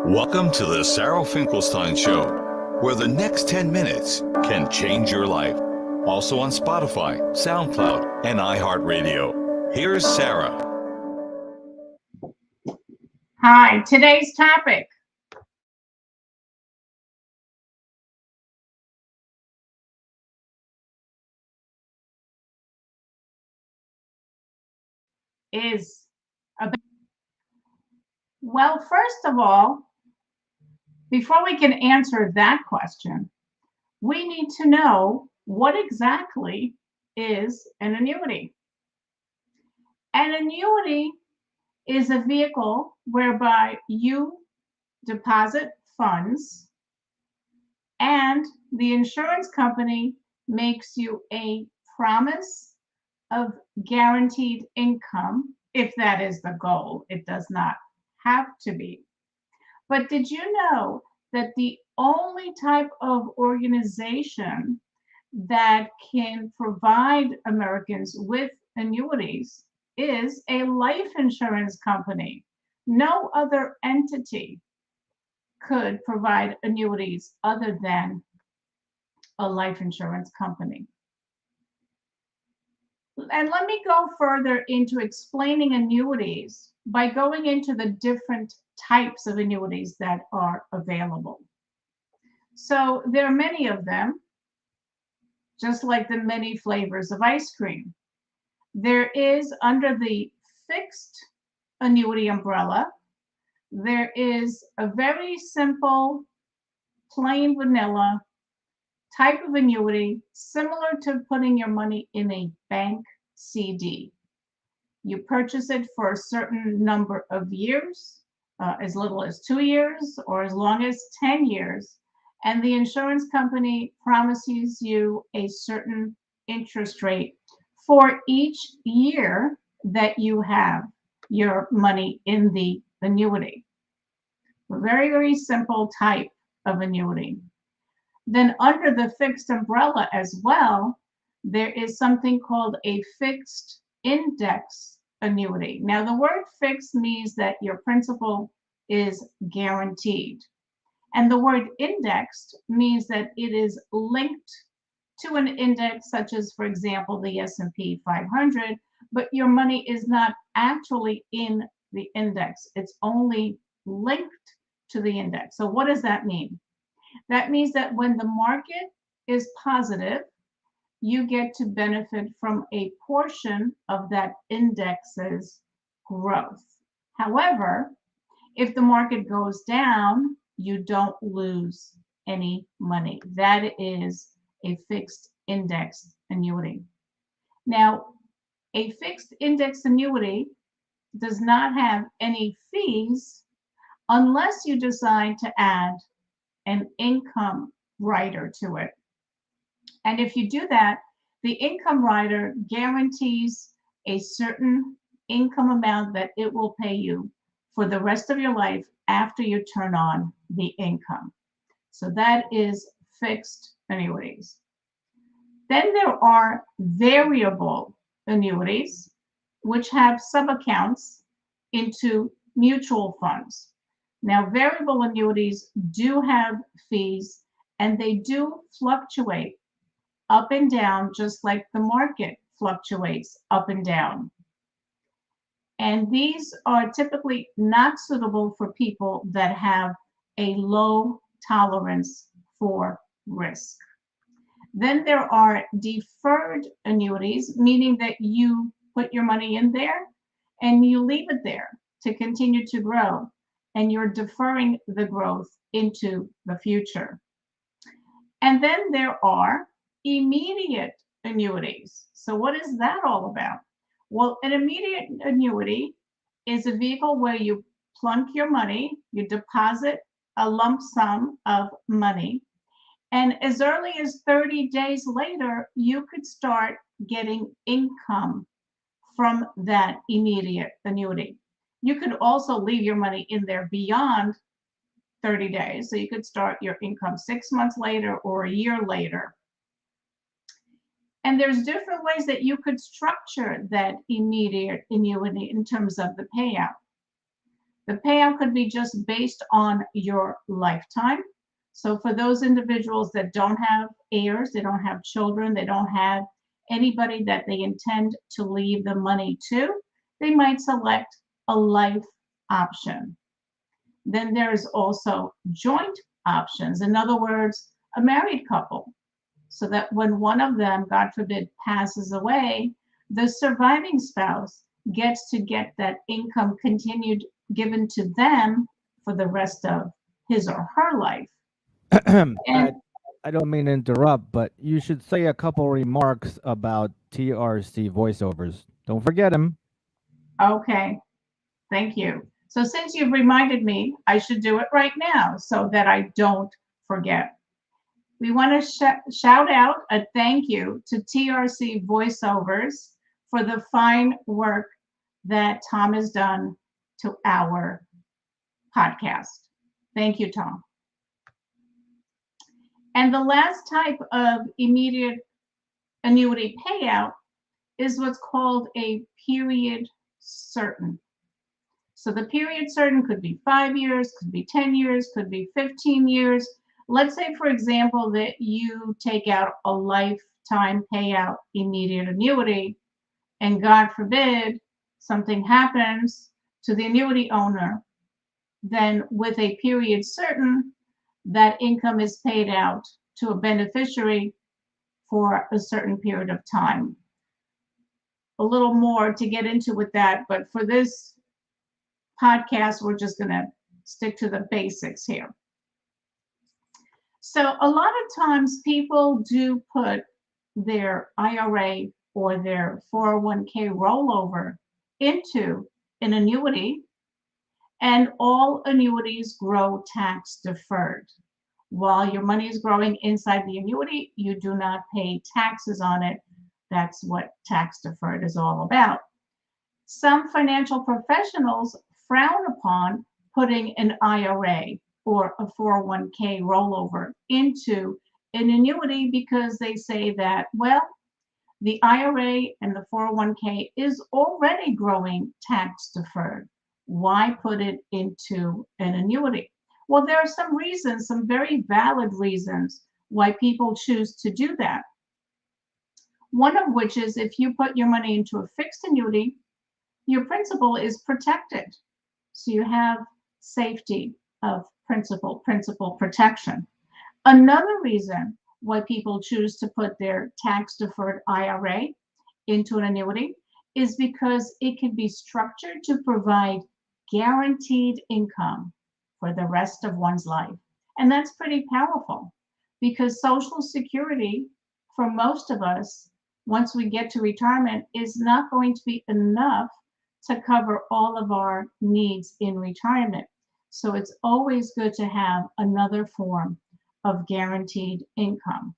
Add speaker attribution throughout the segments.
Speaker 1: Welcome to the Sarah Finkelstein Show, where the next 10 minutes can change your life. Also on Spotify, SoundCloud, and iHeartRadio. Here's Sarah.
Speaker 2: Hi, today's topic is about, well, first of all, before we can answer that question, we need to know what exactly is an annuity. An annuity is a vehicle whereby you deposit funds and the insurance company makes you a promise of guaranteed income, if that is the goal. It does not have to be. But did you know that the only type of organization that can provide Americans with annuities is a life insurance company? No other entity could provide annuities other than a life insurance company. And let me go further into explaining annuities by going into the different types of annuities that are available. So there are many of them, just like the many flavors of ice cream. There is, under the fixed annuity umbrella, there is a very simple, plain vanilla type of annuity, similar to putting your money in a bank CD. You purchase it for a certain number of years, as little as 2 years or as long as 10 years, and the insurance company promises you a certain interest rate for each year that you have your money in the annuity. A very, very simple type of annuity. Then under the fixed umbrella as well, there is something called a fixed index annuity. Now, the word fixed means that your principal is guaranteed. And the word indexed means that it is linked to an index, such as, for example, the S&P 500, but your money is not actually in the index. It's only linked to the index. So what does that mean? That means that when the market is positive, you get to benefit from a portion of that index's growth. However, if the market goes down, you don't lose any money. That is a fixed index annuity. Now, a fixed index annuity does not have any fees unless you decide to add an income rider to it. And if you do that, the income rider guarantees a certain income amount that it will pay you for the rest of your life after you turn on the income. So that is fixed annuities. Then there are variable annuities, which have sub-accounts into mutual funds. Now, variable annuities do have fees, and they do fluctuate up and down, just like the market fluctuates up and down. And these are typically not suitable for people that have a low tolerance for risk. Then there are deferred annuities, meaning that you put your money in there and you leave it there to continue to grow, and you're deferring the growth into the future. And then there are immediate annuities. So what is that all about? Well, an immediate annuity is a vehicle where you plunk your money, you deposit a lump sum of money, and as early as 30 days later, you could start getting income from that immediate annuity. You could also leave your money in there beyond 30 days. So you could start your income 6 months later or a year later. And there's different ways that you could structure that immediate annuity in terms of the payout. The payout could be just based on your lifetime. So for those individuals that don't have heirs, they don't have children, they don't have anybody that they intend to leave the money to, they might select a life option. Then there's also joint options. In other words, a married couple, so that when one of them, God forbid, passes away, the surviving spouse gets to get that income continued given to them for the rest of his or her life.
Speaker 3: I
Speaker 2: And
Speaker 3: I don't mean to interrupt, but you should say a couple remarks about TRC voiceovers. Don't forget them.
Speaker 2: okay, thank you. So since you've reminded me, I should do it right now so that I don't forget. We want to shout out a thank you to TRC Voiceovers for the fine work that Tom has done to our podcast. Thank you, Tom. And the last type of immediate annuity payout is what's called a period certain. So the period certain could be 5 years, could be 10 years, could be 15 years. Let's say, for example, that you take out a lifetime payout immediate annuity, and God forbid something happens to the annuity owner, then with a period certain, that income is paid out to a beneficiary for a certain period of time. A little more to get into with that, but for this podcast, we're just going to stick to the basics here. So a lot of times people do put their IRA or their 401k rollover into an annuity, and all annuities grow tax deferred. While your money is growing inside the annuity, you do not pay taxes on it. That's what tax deferred is all about. Some financial professionals frown upon putting an IRA or a 401k rollover into an annuity because they say that, well, the IRA and the 401k is already growing tax deferred. Why put it into an annuity? Well, there are some reasons, some very valid reasons why people choose to do that. One of which is if you put your money into a fixed annuity, your principal is protected. So you have safety of principal protection. Another reason why people choose to put their tax deferred IRA into an annuity is because it can be structured to provide guaranteed income for the rest of one's life. And that's pretty powerful because Social Security, for most of us, once we get to retirement, is not going to be enough to cover all of our needs in retirement. So it's always good to have another form of guaranteed income.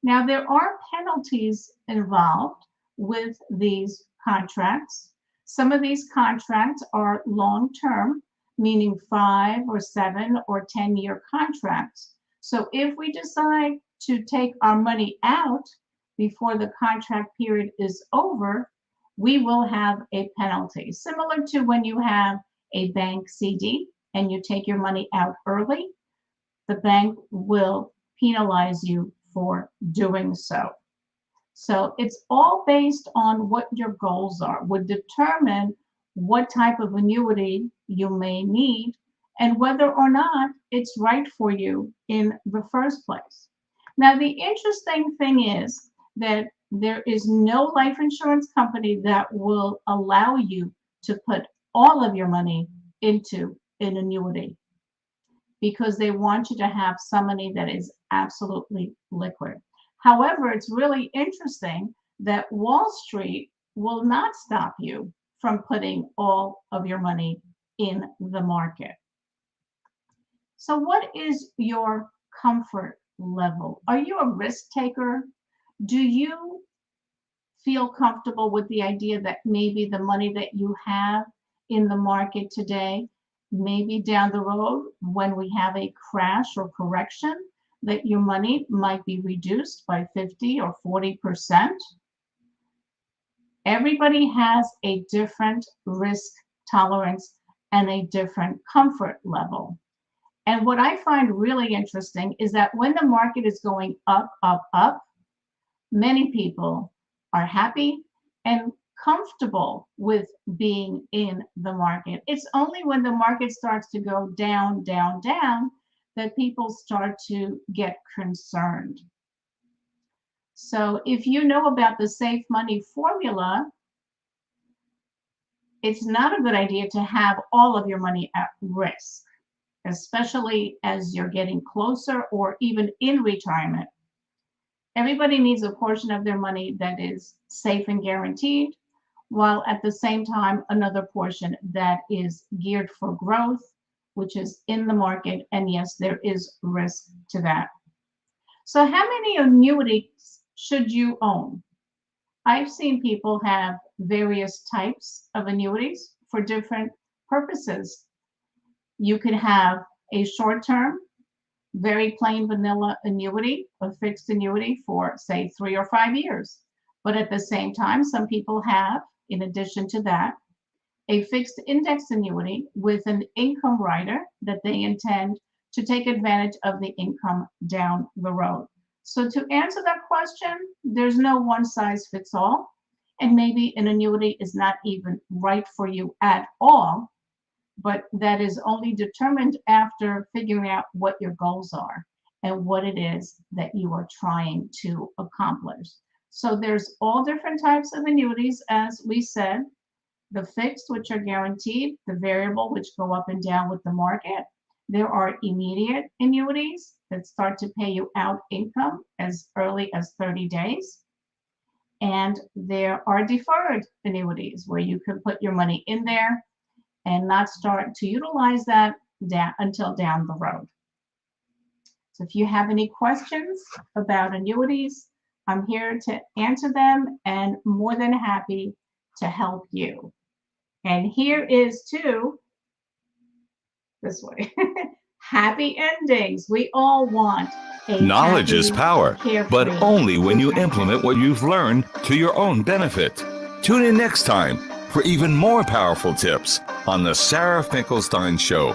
Speaker 2: Now, there are penalties involved with these contracts. Some of these contracts are long-term, meaning 5 or 7 or 10-year contracts. So if we decide to take our money out before the contract period is over, we will have a penalty, similar to when you have a bank CD and you take your money out early, the bank will penalize you for doing so. So it's all based on what your goals are, would determine what type of annuity you may need and whether or not it's right for you in the first place. Now, the interesting thing is that there is no life insurance company that will allow you to put all of your money into an annuity because they want you to have some money that is absolutely liquid. However, it's really interesting that Wall Street will not stop you from putting all of your money in the market. So what is your comfort level? Are you a risk taker? Do you feel comfortable with the idea that maybe the money that you have in the market today, maybe down the road when we have a crash or correction, that your money might be reduced by 50 or 40%? Everybody has a different risk tolerance and a different comfort level. And what I find really interesting is that when the market is going up, up, up, many people are happy and comfortable with being in the market. It's only when the market starts to go down, down, down that people start to get concerned. So if you know about the safe money formula, it's not a good idea to have all of your money at risk, especially as you're getting closer or even in retirement. Everybody needs a portion of their money that is safe and guaranteed, while at the same time, another portion that is geared for growth, which is in the market. And yes, there is risk to that. So how many annuities should you own? I've seen people have various types of annuities for different purposes. You could have a short-term, very plain vanilla annuity, a fixed annuity for, say, 3 or 5 years. But at the same time, some people have, in addition to that, a fixed index annuity with an income rider that they intend to take advantage of the income down the road. So to answer that question, there's no one size fits all, and maybe an annuity is not even right for you at all, but that is only determined after figuring out what your goals are and what it is that you are trying to accomplish. So there's all different types of annuities, as we said, the fixed, which are guaranteed, the variable, which go up and down with the market. There are immediate annuities that start to pay you out income as early as 30 days. And there are deferred annuities where you can put your money in there and not start to utilize that until down the road. So if you have any questions about annuities, I'm here to answer them and more than happy to help you. And here is to this way. Happy endings. We all want a
Speaker 1: Knowledge
Speaker 2: happy,
Speaker 1: is power, but
Speaker 2: carefree,
Speaker 1: only when you
Speaker 2: happy
Speaker 1: implement what you've learned to your own benefit. Tune in next time for even more powerful tips on The Sarah Finkelstein Show.